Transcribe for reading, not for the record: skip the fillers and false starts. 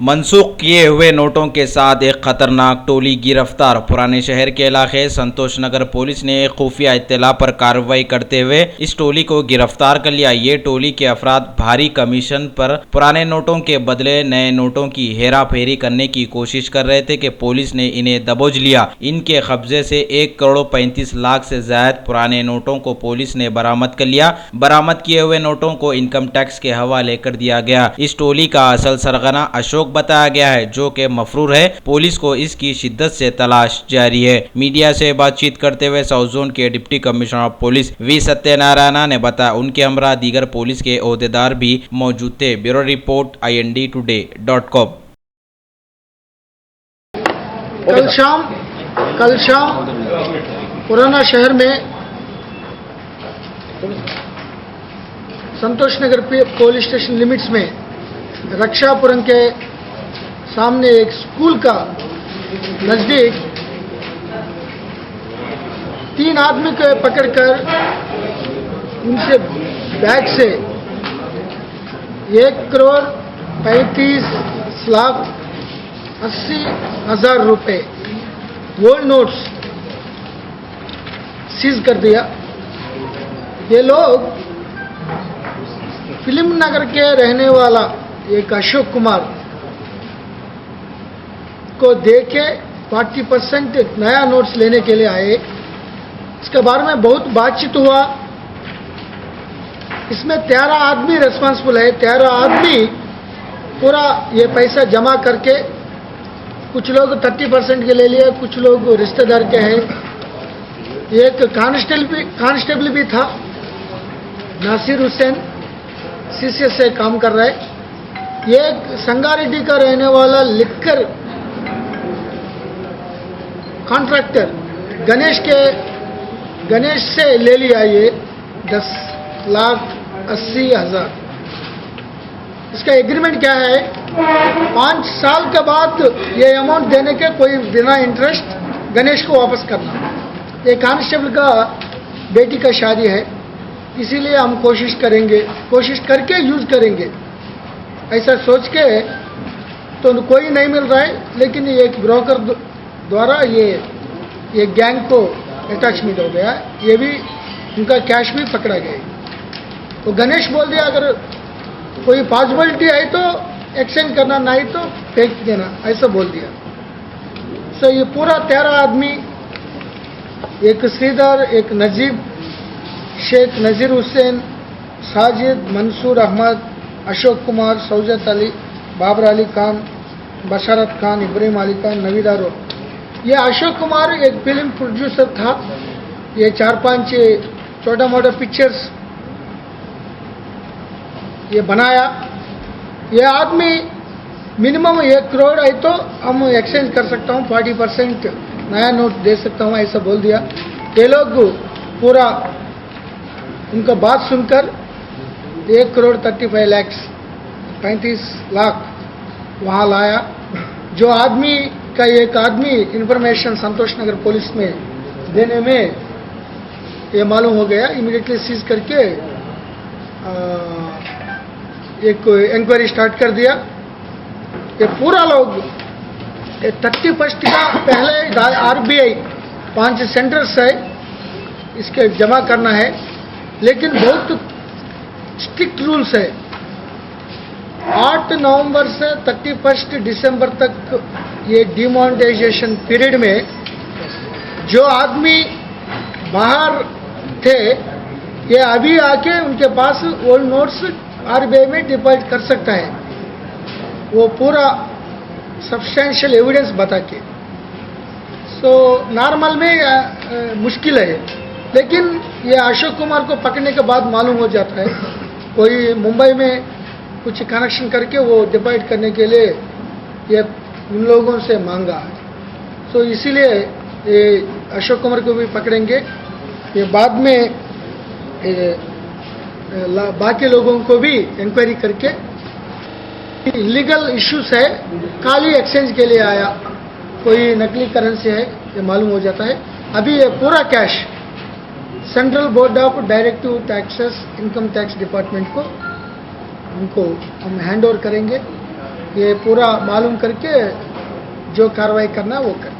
मनसूख किए हुए नोटों के साथ एक खतरनाक टोली गिरफ्तार। पुराने शहर के इलाके संतोष नगर पुलिस ने खुफिया इत्तला पर कार्रवाई करते हुए इस टोली को गिरफ्तार कर लिया। ये टोली के अफराद भारी कमीशन पर पुराने नोटों के बदले नए नोटों की हेरा फेरी करने की कोशिश कर रहे थे कि पुलिस ने इन्हें दबोच लिया। इनके कब्जे से 1,35,00,000 से ज्यादा पुराने नोटों को पुलिस ने बरामद कर लिया। बरामद किए हुए नोटों को इनकम टैक्स के हवाले कर दिया गया। इस टोली का असल सरगना अशोक बताया गया है, जो कि मफरूर है। पुलिस को इसकी शिद्दत से तलाश जारी है। मीडिया से बातचीत करते हुए साउथ जोन के deputy commissioner of police V Satyanarayana ने बताया उनके हमरा दीगर पुलिस के ओहदेदार भी मौजूद थे। Bureau report IND-Today.com। कल शाम पुराना शहर में संतोष नगर पुलिस स्टेशन लिमिट्स में रक्षापुरम के सामने एक स्कूल का नजदीक 3 आदमी को पकड़कर उनसे बैग से 1,35,80,000 रुपए गोल्ड नोट्स सीज कर दिया। ये लोग फिल्म नगर के रहने वाला एक अशोक कुमार को देके 40% नया नोट्स लेने के लिए आए। इसके बारे में बहुत बातचीत हुआ। इसमें 13 आदमी रेस्पॉन्सिबल है। 13 आदमी पूरा ये पैसा जमा करके, कुछ लोग 30% के ले लिए, कुछ लोग रिश्तेदार के हैं। एक कांस्टेबल भी था, नासिर हुसैन, CCS से काम कर रहा है। ये संगारेड्डी का रहने वाला लिखकर कॉन्ट्रैक्टर गणेश से ले लिया ये 10,80,000। इसका एग्रीमेंट क्या है, 5 साल के बाद ये अमाउंट देने के, कोई बिना इंटरेस्ट गणेश को वापस करना। ये कांस्टेबल का बेटी का शादी है, इसीलिए हम कोशिश करके यूज करेंगे ऐसा सोच के। तो कोई नहीं मिल रहा है, लेकिन एक ब्रोकर द्वारा ये गैंग को अटैचमेंट हो गया। ये भी उनका कैश भी पकड़ा गया। तो गणेश बोल दिया अगर कोई पॉसिबिलिटी है तो एक्सचेंज करना, नहीं तो फेंक देना, ऐसा बोल दिया। सो ये पूरा 13 आदमी, एक श्रीधर, एक नजीब शेख, नजीर हुसैन, साजिद, मंसूर अहमद, अशोक कुमार, सौजत अली, बाबर अली खान, बशरत खान, इब्राहिम अली खान, नवीद आरो। ये अशोक कुमार एक फिल्म प्रोड्यूसर था। ये 4-5 छोटा मोटा पिक्चर्स ये बनाया। ये आदमी मिनिमम 1 करोड़ है तो हम एक्सचेंज कर सकता हूँ, 40% नया नोट दे सकता हूँ, ऐसा बोल दिया। ये लोग पूरा उनका बात सुनकर 1,35,00,000 वहाँ लाया। जो आदमी का एक आदमी इंफॉर्मेशन संतोष नगर पुलिस में देने में ये मालूम हो गया, इमीडिएटली सीज करके एक इंक्वायरी स्टार्ट कर दिया। ये पूरा लोग 31 का पहले RBI 5 सेंटर्स है, इसके जमा करना है, लेकिन बहुत स्ट्रिक्ट रूल्स है। 8 नवंबर से 31 दिसंबर तक ये डिमोनेटाइजेशन पीरियड में जो आदमी बाहर थे, ये अभी आके उनके पास ओल्ड नोट्स RBI में डिपॉजिट कर सकता है, वो पूरा सब्सटेंशियल एविडेंस बता के। सो नॉर्मल में मुश्किल है, लेकिन ये अशोक कुमार को पकड़ने के बाद मालूम हो जाता है कोई मुंबई में कुछ कनेक्शन करके वो डिपॉजिट करने के लिए ये उन लोगों से मांगा है। सो इसीलिए ये अशोक कुमार को भी पकड़ेंगे। ये बाद में बाकी लोगों को भी इंक्वायरी करके, इलीगल इश्यूज है, खाली एक्सचेंज के लिए आया, कोई नकली करेंसी है, ये मालूम हो जाता है। अभी ये पूरा cash central board of directive taxes income tax department को उनको हम हैंड ओवर करेंगे। ये पूरा मालूम करके जो कार्रवाई करना है वो करें।